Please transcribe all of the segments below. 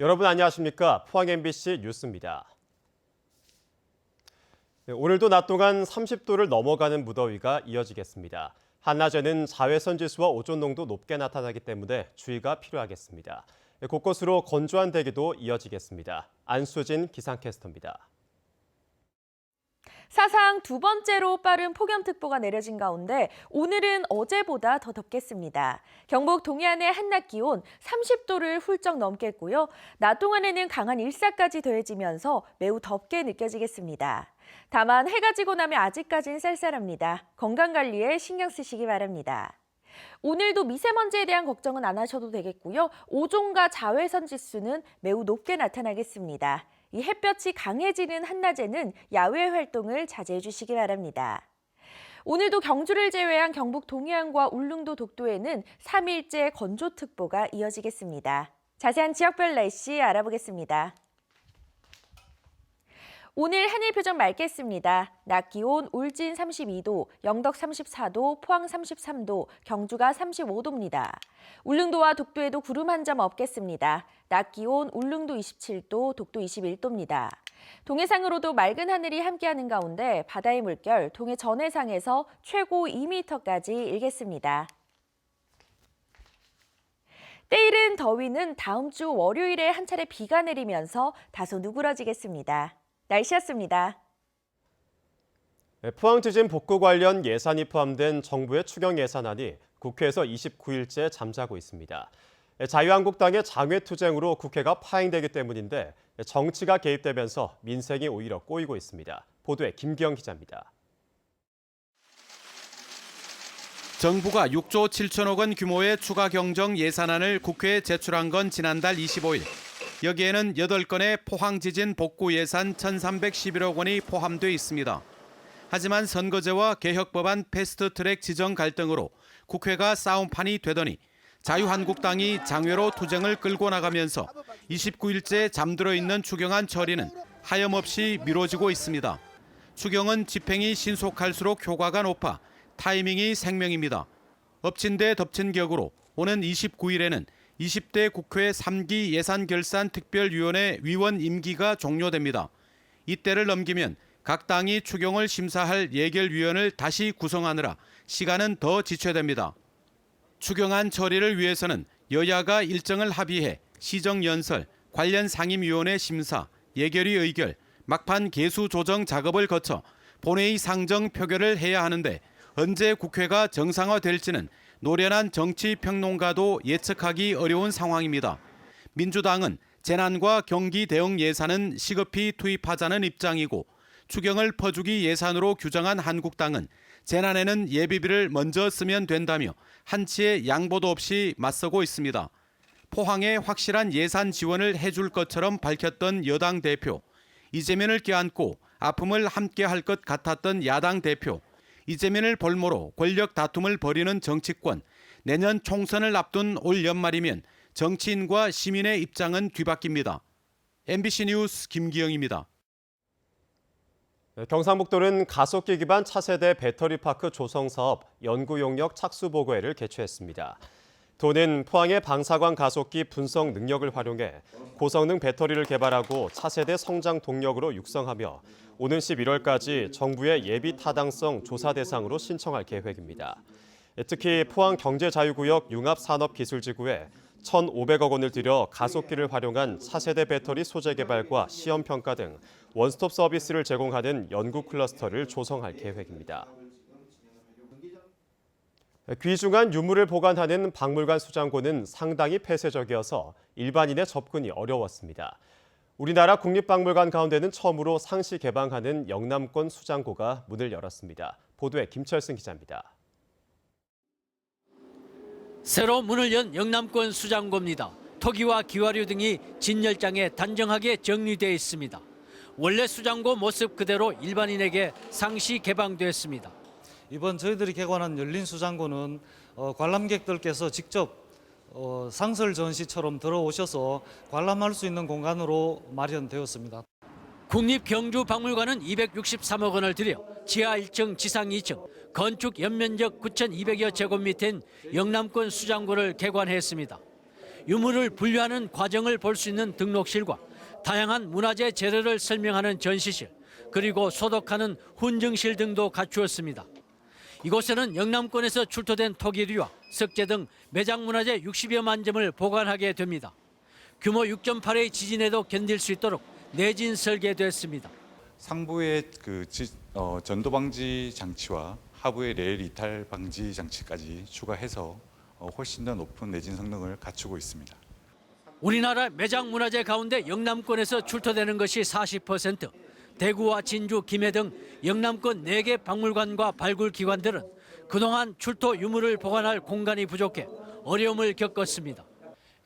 여러분 안녕하십니까? 포항 MBC 뉴스입니다. 오늘도 낮 동안 30도를 넘어가는 무더위가 이어지겠습니다. 한낮에는 자외선 지수와 오존 농도 높게 나타나기 때문에 주의가 필요하겠습니다. 곳곳으로 건조한 대기도 이어지겠습니다. 안수진 기상캐스터입니다. 사상 두 번째로 빠른 폭염특보가 내려진 가운데 오늘은 어제보다 더 덥겠습니다. 경북 동해안의 한낮 기온 30도를 훌쩍 넘겠고요. 낮 동안에는 강한 일사까지 더해지면서 매우 덥게 느껴지겠습니다. 다만 해가 지고 나면 아직까지는 쌀쌀합니다. 건강관리에 신경 쓰시기 바랍니다. 오늘도 미세먼지에 대한 걱정은 안 하셔도 되겠고요. 오존과 자외선 지수는 매우 높게 나타나겠습니다. 이 햇볕이 강해지는 한낮에는 야외 활동을 자제해 주시기 바랍니다. 오늘도 경주를 제외한 경북 동해안과 울릉도 독도에는 3일째 건조특보가 이어지겠습니다. 자세한 지역별 날씨 알아보겠습니다. 오늘 하늘 표정 맑겠습니다. 낮 기온 울진 32도, 영덕 34도, 포항 33도, 경주가 35도입니다. 울릉도와 독도에도 구름 한 점 없겠습니다. 낮 기온 울릉도 27도, 독도 21도입니다. 동해상으로도 맑은 하늘이 함께하는 가운데 바다의 물결 동해 전해상에서 최고 2m까지 일겠습니다. 때이른 더위는 다음 주 월요일에 한 차례 비가 내리면서 다소 누그러지겠습니다. 날씨였습니다. 포항 지진 복구 관련 예산이 포함된 정부의 추경 예산안이 국회에서 29일째 잠자고 있습니다. 자유한국당의 장외투쟁으로 국회가 파행되기 때문인데 정치가 개입되면서 민생이 오히려 꼬이고 있습니다. 보도에 김기영 기자입니다. 정부가 6조 7천억 원 규모의 추가 경정 예산안을 국회에 제출한 건 지난달 25일. 여기에는 8건의 포항 지진 복구 예산 1,311억 원이 포함돼 있습니다. 하지만 선거제와 개혁법안 패스트트랙 지정 갈등으로 국회가 싸움판이 되더니 자유한국당이 장외로 투쟁을 끌고 나가면서 29일째 잠들어 있는 추경안 처리는 하염없이 미뤄지고 있습니다. 추경은 집행이 신속할수록 효과가 높아 타이밍이 생명입니다. 엎친 데 덮친 격으로 오는 29일에는 20대 국회 3기 예산결산특별위원회 위원 임기가 종료됩니다. 이때를 넘기면 각 당이 추경을 심사할 예결위원을 다시 구성하느라 시간은 더 지체됩니다. 추경안 처리를 위해서는 여야가 일정을 합의해 시정연설, 관련 상임위원회 심사, 예결위 의결, 막판 개수 조정 작업을 거쳐 본회의 상정 표결을 해야 하는데 언제 국회가 정상화될지는 노련한 정치평론가도 예측하기 어려운 상황입니다. 민주당은 재난과 경기 대응 예산은 시급히 투입하자는 입장이고 추경을 퍼주기 예산으로 규정한 한국당은 재난에는 예비비를 먼저 쓰면 된다며 한치의 양보도 없이 맞서고 있습니다. 포항에 확실한 예산 지원을 해줄 것처럼 밝혔던 여당 대표, 이재명을 껴안고 아픔을 함께 할 것 같았던 야당 대표, 이재명을 볼모로 권력 다툼을 벌이는 정치권, 내년 총선을 앞둔 올 연말이면 정치인과 시민의 입장은 뒤바뀝니다. MBC 뉴스 김기영입니다. 경상북도는 가속기 기반 차세대 배터리파크 조성 사업 연구용역 착수보고회를 개최했습니다. 도는 포항의 방사광 가속기 분석 능력을 활용해 고성능 배터리를 개발하고 차세대 성장 동력으로 육성하며 오는 11월까지 정부의 예비 타당성 조사 대상으로 신청할 계획입니다. 특히 포항 경제자유구역 융합산업기술지구에 1,500억 원을 들여 가속기를 활용한 차세대 배터리 소재 개발과 시험 평가 등 원스톱 서비스를 제공하는 연구 클러스터를 조성할 계획입니다. 귀중한 유물을 보관하는 박물관 수장고는 상당히 폐쇄적이어서 일반인의 접근이 어려웠습니다. 우리나라 국립박물관 가운데는 처음으로 상시 개방하는 영남권 수장고가 문을 열었습니다. 보도에 김철승 기자입니다. 새로 문을 연 영남권 수장고입니다. 토기와 기와류 등이 진열장에 단정하게 정리되어 있습니다. 원래 수장고 모습 그대로 일반인에게 상시 개방됐습니다. 이번 저희들이 개관한 열린 수장고는 관람객들께서 직접 상설 전시처럼 들어오셔서 관람할 수 있는 공간으로 마련되었습니다. 국립경주박물관은 263억 원을 들여 지하 1층, 지상 2층, 건축 연면적 9,200여 제곱미터인 영남권 수장고를 개관했습니다. 유물을 분류하는 과정을 볼 수 있는 등록실과 다양한 문화재 재료를 설명하는 전시실, 그리고 소독하는 훈증실 등도 갖추었습니다. 이곳에는 영남권에서 출토된 토기류와 석재 등 매장 문화재 60여만 점을 보관하게 됩니다. 규모 6.8의 지진에도 견딜 수 있도록 내진 설계됐습니다. 상부의 전도 방지 장치와 하부의 레일 이탈 방지 장치까지 추가해서 훨씬 더 높은 내진 성능을 갖추고 있습니다. 우리나라 매장 문화재 가운데 영남권에서 출토되는 것이 40%, 대구와 진주, 김해 등 영남권 4개 박물관과 발굴기관들은 그동안 출토 유물을 보관할 공간이 부족해 어려움을 겪었습니다.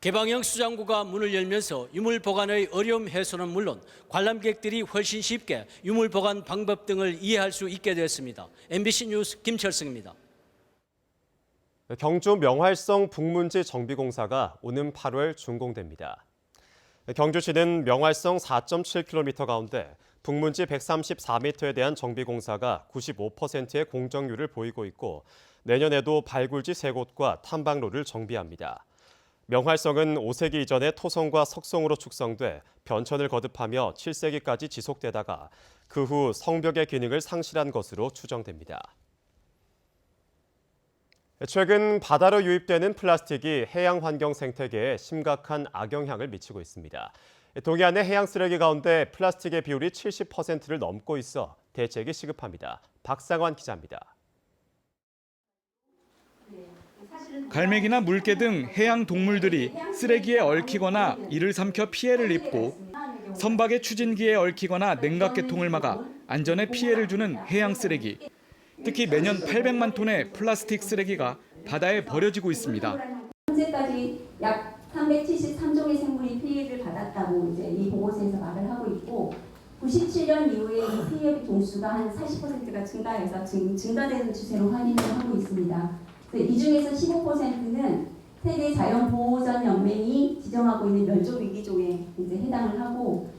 개방형 수장고가 문을 열면서 유물 보관의 어려움 해소는 물론 관람객들이 훨씬 쉽게 유물 보관 방법 등을 이해할 수 있게 됐습니다. MBC 뉴스 김철승입니다. 경주 명활성 북문지 정비공사가 오는 8월 준공됩니다. 경주시는 명활성 4.7km 가운데 북문지 134m에 대한 정비공사가 95%의 공정률을 보이고 있고 내년에도 발굴지 3곳과 탐방로를 정비합니다. 명활성은 5세기 이전에 토성과 석성으로 축성돼 변천을 거듭하며 7세기까지 지속되다가 그 후 성벽의 기능을 상실한 것으로 추정됩니다. 최근 바다로 유입되는 플라스틱이 해양 환경 생태계에 심각한 악영향을 미치고 있습니다. 동해안의 해양 쓰레기 가운데 플라스틱의 비율이 70%를 넘고 있어 대책이 시급합니다. 박상환 기자입니다. 갈매기나 물개 등 해양 동물들이 쓰레기에 얽히거나 이를 삼켜 피해를 입고 선박의 추진기에 얽히거나 냉각계통을 막아 안전에 피해를 주는 해양 쓰레기. 특히 매년 800만 톤의 플라스틱 쓰레기가 바다에 버려지고 있습니다. 현재까지 약 373종의 생물이 피해를 받았다고 이제 이 보고서에서 말을 하고 있고 97년 이후에 이 피해 동수가 한 40%가 증가해서 증가되는 추세로 확인을 하고 있습니다. 이 중에서 15%는 세계 자연보호전 연맹이 지정하고 있는 멸종 위기종에 이제 해당을 하고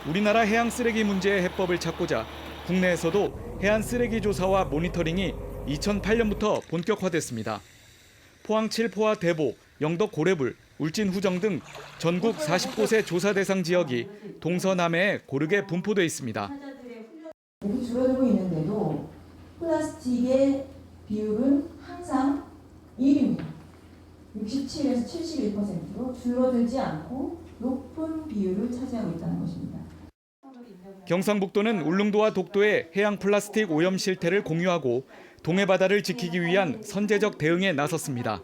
우리나라 해양 쓰레기 문제의 해법을 찾고자 국내에서도 해안 쓰레기 조사와 모니터링이 2008년부터 본격화됐습니다. 포항 7포와 대보, 영덕 고래불, 울진 후정 등 전국 40곳의 조사 대상 지역이 동서남해에 고르게 분포돼 있습니다. 이렇게 줄어들고 있는데도 플라스틱의 비율은 항상 1위입니다. 67에서 71%로 줄어들지 않고 높은 비율을 차지하고 있다는 것입니다. 경상북도는 울릉도와 독도의 해양 플라스틱 오염 실태를 공유하고 동해 바다를 지키기 위한 선제적 대응에 나섰습니다.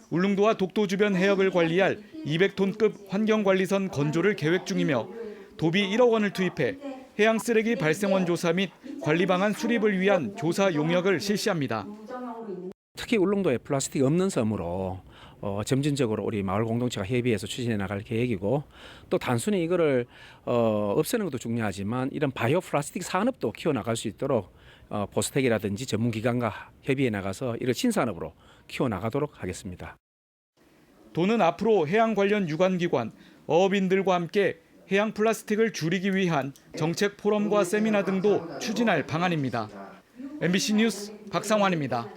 울릉도와 독도 주변 해역을 관리할 200톤급 환경관리선 건조를 계획 중이며 도비 1억 원을 투입해 해양 쓰레기 발생원 조사 및 관리 방안 수립을 위한 조사 용역을 실시합니다. 특히 울릉도에 플라스틱 없는 섬으로 점진적으로 우리 마을 공동체가 협의해서 추진해 나갈 계획이고 또 단순히 이거를 없애는 것도 중요하지만 이런 바이오 플라스틱 산업도 키워나갈 수 있도록 포스텍이라든지 전문기관과 협의해 나가서 이를 신산업으로 키워나가도록 하겠습니다. 도는 앞으로 해양 관련 유관기관, 어업인들과 함께 해양 플라스틱을 줄이기 위한 정책 포럼과 세미나 등도 추진할 방안입니다. MBC 뉴스 박상환입니다.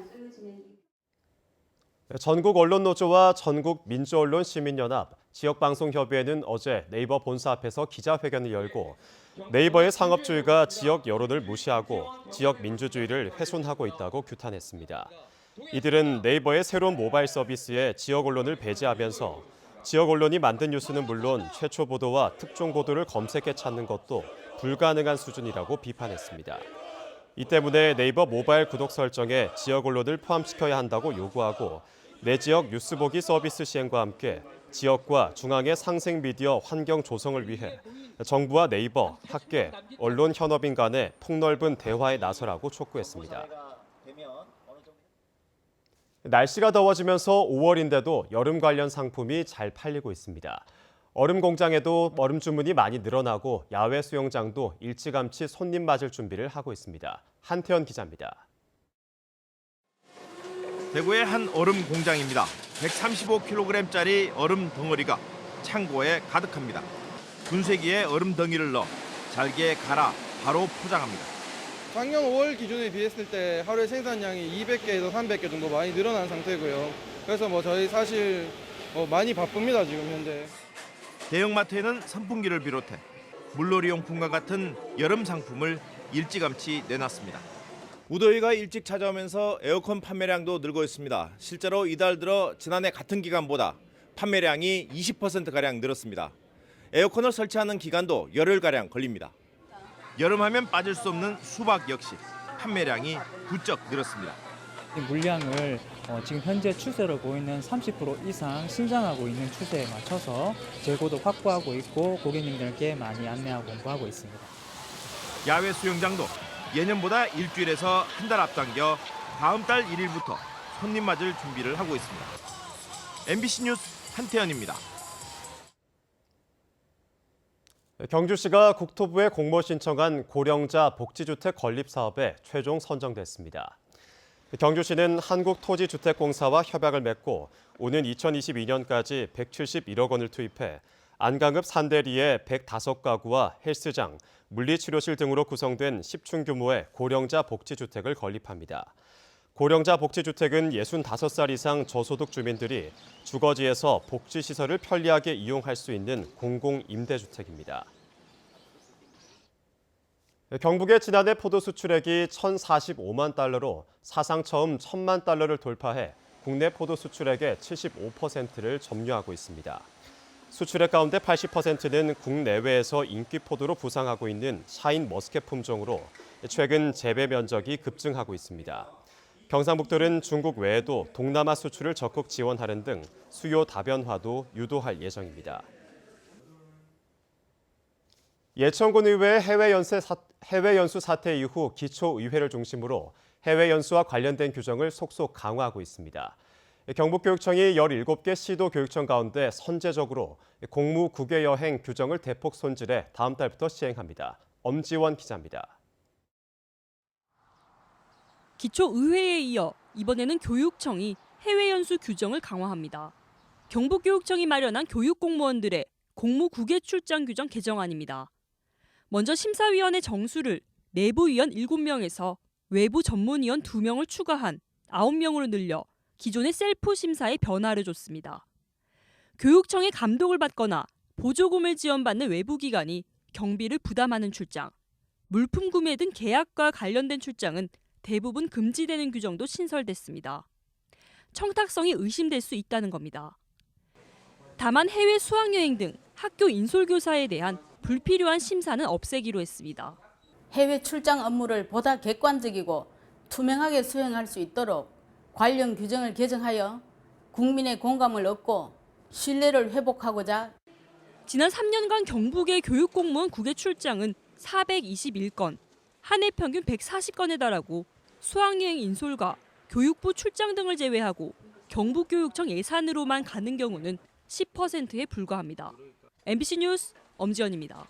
전국 언론노조와 전국 민주언론 시민연합, 지역방송협의회는 어제 네이버 본사 앞에서 기자회견을 열고 네이버의 상업주의가 지역 여론을 무시하고 지역 민주주의를 훼손하고 있다고 규탄했습니다. 이들은 네이버의 새로운 모바일 서비스에 지역 언론을 배제하면서 지역 언론이 만든 뉴스는 물론 최초 보도와 특종 보도를 검색해 찾는 것도 불가능한 수준이라고 비판했습니다. 이 때문에 네이버 모바일 구독 설정에 지역 언론을 포함시켜야 한다고 요구하고 내 지역 뉴스 보기 서비스 시행과 함께 지역과 중앙의 상생 미디어 환경 조성을 위해 정부와 네이버, 학계, 언론 현업인 간의 폭넓은 대화에 나서라고 촉구했습니다. 날씨가 더워지면서 5월인데도 여름 관련 상품이 잘 팔리고 있습니다. 얼음 공장에도 얼음 주문이 많이 늘어나고 야외 수영장도 일찌감치 손님 맞을 준비를 하고 있습니다. 한태현 기자입니다. 대구의 한 얼음 공장입니다. 135kg짜리 얼음 덩어리가 창고에 가득합니다. 분쇄기에 얼음 덩이를 넣어 잘게 갈아 바로 포장합니다. 작년 5월 기준에 비했을 때 하루에 생산량이 200개에서 300개 정도 많이 늘어난 상태고요. 그래서 저희 사실 많이 바쁩니다, 지금 현재. 대형마트에는 선풍기를 비롯해 물놀이용품과 같은 여름 상품을 일찌감치 내놨습니다. 무더위가 일찍 찾아오면서 에어컨 판매량도 늘고 있습니다. 실제로 이달 들어 지난해 같은 기간보다 판매량이 20%가량 늘었습니다. 에어컨을 설치하는 기간도 열흘가량 걸립니다. 여름하면 빠질 수 없는 수박 역시 판매량이 부쩍 늘었습니다. 물량을 지금 현재 추세로 보이는 30% 이상 신장하고 있는 추세에 맞춰서 재고도 확보하고 있고 고객님들께 많이 안내하고 공부하고 있습니다. 야외 수영장도 예년보다 일주일에서 한 달 앞당겨 다음 달 1일부터 손님 맞을 준비를 하고 있습니다. MBC 뉴스 한태현입니다. 경주시가 국토부에 공모 신청한 고령자 복지주택 건립 사업에 최종 선정됐습니다. 경주시는 한국토지주택공사와 협약을 맺고 오는 2022년까지 171억 원을 투입해 안강읍 산대리의 105가구와 헬스장, 물리치료실 등으로 구성된 10층 규모의 고령자 복지주택을 건립합니다. 고령자 복지주택은 65살 이상 저소득 주민들이 주거지에서 복지시설을 편리하게 이용할 수 있는 공공임대주택입니다. 경북의 지난해 포도 수출액이 1,045만 달러로 사상 처음 1,000만 달러를 돌파해 국내 포도 수출액의 75%를 점유하고 있습니다. 수출액 가운데 80%는 국내외에서 인기 포도로 부상하고 있는 샤인 머스켓 품종으로 최근 재배 면적이 급증하고 있습니다. 경상북도는 중국 외에도 동남아 수출을 적극 지원하는 등 수요 다변화도 유도할 예정입니다. 예천군 의회 해외 연수 사태 이후 기초의회를 중심으로 해외 연수와 관련된 규정을 속속 강화하고 있습니다. 경북교육청이 17개 시도교육청 가운데 선제적으로 공무 국외 여행 규정을 대폭 손질해 다음 달부터 시행합니다. 엄지원 기자입니다. 기초의회에 이어 이번에는 교육청이 해외 연수 규정을 강화합니다. 경북교육청이 마련한 교육공무원들의 공무 국외 출장 규정 개정안입니다. 먼저 심사위원회 정수를 내부위원 7명에서 외부 전문위원 2명을 추가한 9명으로 늘려 기존의 셀프 심사에 변화를 줬습니다. 교육청의 감독을 받거나 보조금을 지원받는 외부기관이 경비를 부담하는 출장, 물품 구매 등 계약과 관련된 출장은 대부분 금지되는 규정도 신설됐습니다. 청탁성이 의심될 수 있다는 겁니다. 다만 해외 수학여행 등 학교 인솔교사에 대한 불필요한 심사는 없애기로 했습니다. 해외 출장 업무를 보다 객관적이고 투명하게 수행할 수 있도록 관련 규정을 개정하여 국민의 공감을 얻고 신뢰를 회복하고자 지난 3년간 경북의 교육공무원 국외 출장은 421건, 한 해 평균 140건에 달하고 수학여행 인솔과 교육부 출장 등을 제외하고 경북교육청 예산으로만 가는 경우는 10%에 불과합니다. MBC 뉴스 엄지연입니다.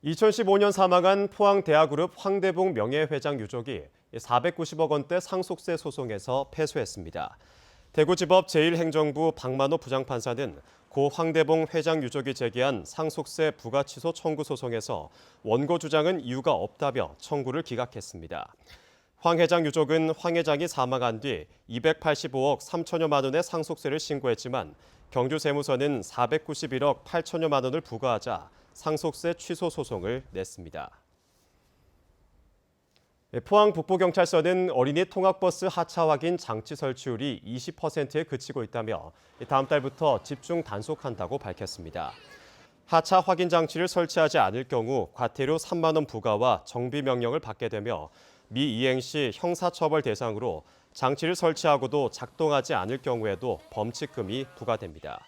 2015년 사망한 포항대아그룹 황대봉 명예회장 유족이 490억 원대 상속세 소송에서 패소했습니다. 대구지법 제1행정부 박만호 부장판사는 고 황대봉 회장 유족이 제기한 상속세 부가취소 청구 소송에서 원고 주장은 이유가 없다며 청구를 기각했습니다. 황 회장 유족은 황 회장이 사망한 뒤 285억 3천여만 원의 상속세를 신고했지만 경주세무서는 491억 8천여만 원을 부과하자 상속세 취소 소송을 냈습니다. 포항 북부경찰서는 어린이 통학버스 하차 확인 장치 설치율이 20%에 그치고 있다며 다음 달부터 집중 단속한다고 밝혔습니다. 하차 확인 장치를 설치하지 않을 경우 과태료 3만 원 부과와 정비 명령을 받게 되며 미이행 시 형사처벌 대상으로 장치를 설치하고도 작동하지 않을 경우에도 범칙금이 부과됩니다.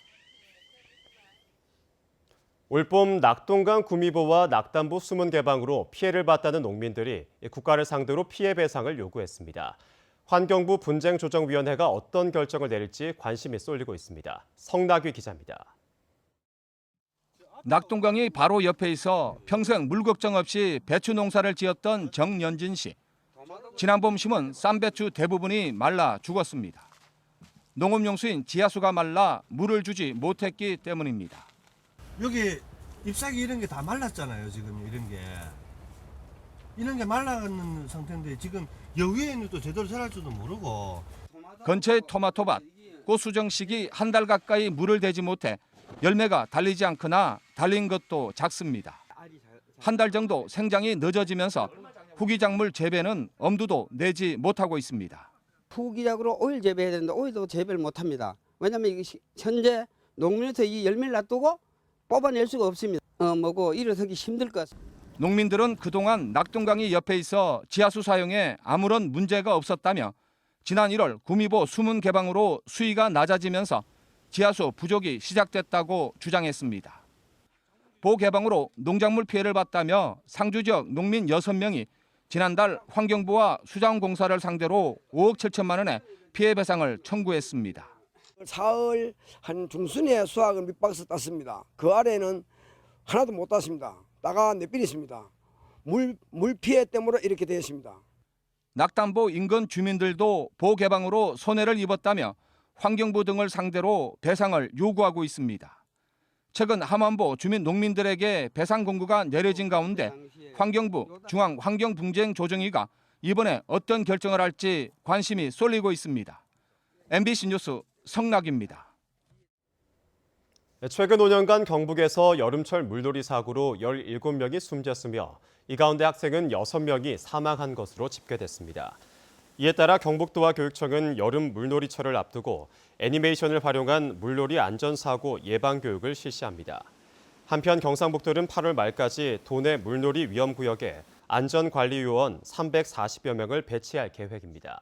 올봄 낙동강 구미보와 낙담보 수문 개방으로 피해를 봤다는 농민들이 국가를 상대로 피해 배상을 요구했습니다. 환경부 분쟁조정위원회가 어떤 결정을 내릴지 관심이 쏠리고 있습니다. 성나귀 기자입니다. 낙동강이 바로 옆에 있어 평생 물 걱정 없이 배추 농사를 지었던 정연진 씨. 지난 봄 심은 쌈배추 대부분이 말라 죽었습니다. 농업용수인 지하수가 말라 물을 주지 못했기 때문입니다. 여기 잎사귀 이런 게 다 말랐잖아요. 지금 이런 게 말라가는 상태인데 지금 여기에는 또 제대로 자랄 줄도 모르고. 근처의 토마토밭, 꽃 수정 시기 한 달 가까이 물을 대지 못해 열매가 달리지 않거나 달린 것도 작습니다. 한 달 정도 생장이 늦어지면서 후기작물 재배는 엄두도 내지 못하고 있습니다. 후기작으로 오일 재배해야 되는데 오일도 재배를 못합니다. 왜냐하면 현재 농민에서 이 열매를 놔두고 뽑아낼 수가 없습니다. 일어서기 힘들 것 같습니다. 농민들은 그동안 낙동강이 옆에 있어 지하수 사용에 아무런 문제가 없었다며 지난 1월 구미보 수문 개방으로 수위가 낮아지면서 지하수 부족이 시작됐다고 주장했습니다. 보 개방으로 농작물 피해를 봤다며 상주 지역 농민 6명이 지난달 환경부와 수자원공사를 상대로 5억 7천만 원의 피해 배상을 청구했습니다. 4월 한 중순에 수확을 밑박스 땄습니다. 그 아래는 하나도 못 땄습니다. 나가 내빌 있습니다. 물 피해 때문에 이렇게 되었습니다. 낙담보 인근 주민들도 보 개방으로 손해를 입었다며 환경부 등을 상대로 배상을 요구하고 있습니다. 최근 함안보 주민 농민들에게 배상 공고가 내려진 가운데 환경부 중앙환경분쟁조정위가 이번에 어떤 결정을 할지 관심이 쏠리고 있습니다. MBC 뉴스 성락입니다. 최근 5년간 경북에서 여름철 물놀이 사고로 17명이 숨졌으며 이 가운데 학생은 6명이 사망한 것으로 집계됐습니다. 이에 따라 경북도와 교육청은 여름 물놀이철을 앞두고 애니메이션을 활용한 물놀이 안전사고 예방 교육을 실시합니다. 한편 경상북도는 8월 말까지 도내 물놀이 위험구역에 안전관리요원 340여 명을 배치할 계획입니다.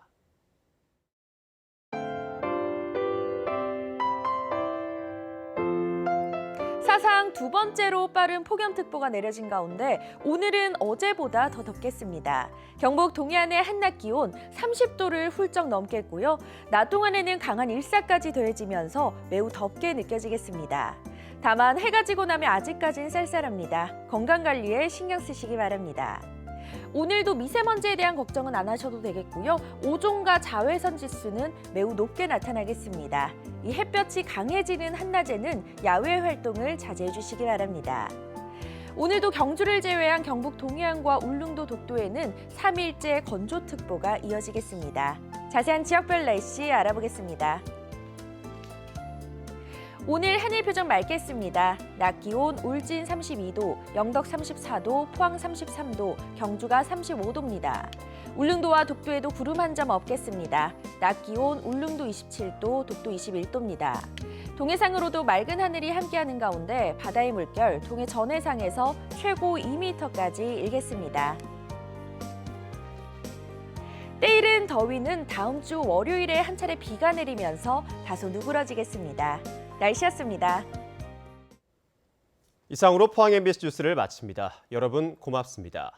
사상 두 번째로 빠른 폭염특보가 내려진 가운데 오늘은 어제보다 더 덥겠습니다. 경북 동해안의 한낮 기온 30도를 훌쩍 넘겠고요. 낮 동안에는 강한 일사까지 더해지면서 매우 덥게 느껴지겠습니다. 다만 해가 지고 나면 아직까진 쌀쌀합니다. 건강관리에 신경 쓰시기 바랍니다. 오늘도 미세먼지에 대한 걱정은 안 하셔도 되겠고요. 오존과 자외선 지수는 매우 높게 나타나겠습니다. 이 햇볕이 강해지는 한낮에는 야외 활동을 자제해 주시기 바랍니다. 오늘도 경주를 제외한 경북 동해안과 울릉도 독도에는 3일째 건조특보가 이어지겠습니다. 자세한 지역별 날씨 알아보겠습니다. 오늘 하늘 표정 맑겠습니다. 낮 기온 울진 32도, 영덕 34도, 포항 33도, 경주가 35도입니다. 울릉도와 독도에도 구름 한 점 없겠습니다. 낮 기온 울릉도 27도, 독도 21도입니다. 동해상으로도 맑은 하늘이 함께하는 가운데 바다의 물결 동해 전해상에서 최고 2m까지 일겠습니다. 때이른 더위는 다음 주 월요일에 한 차례 비가 내리면서 다소 누그러지겠습니다. 날씨였습니다. 이상으로 포항 MBC 뉴스를 마칩니다. 여러분 고맙습니다.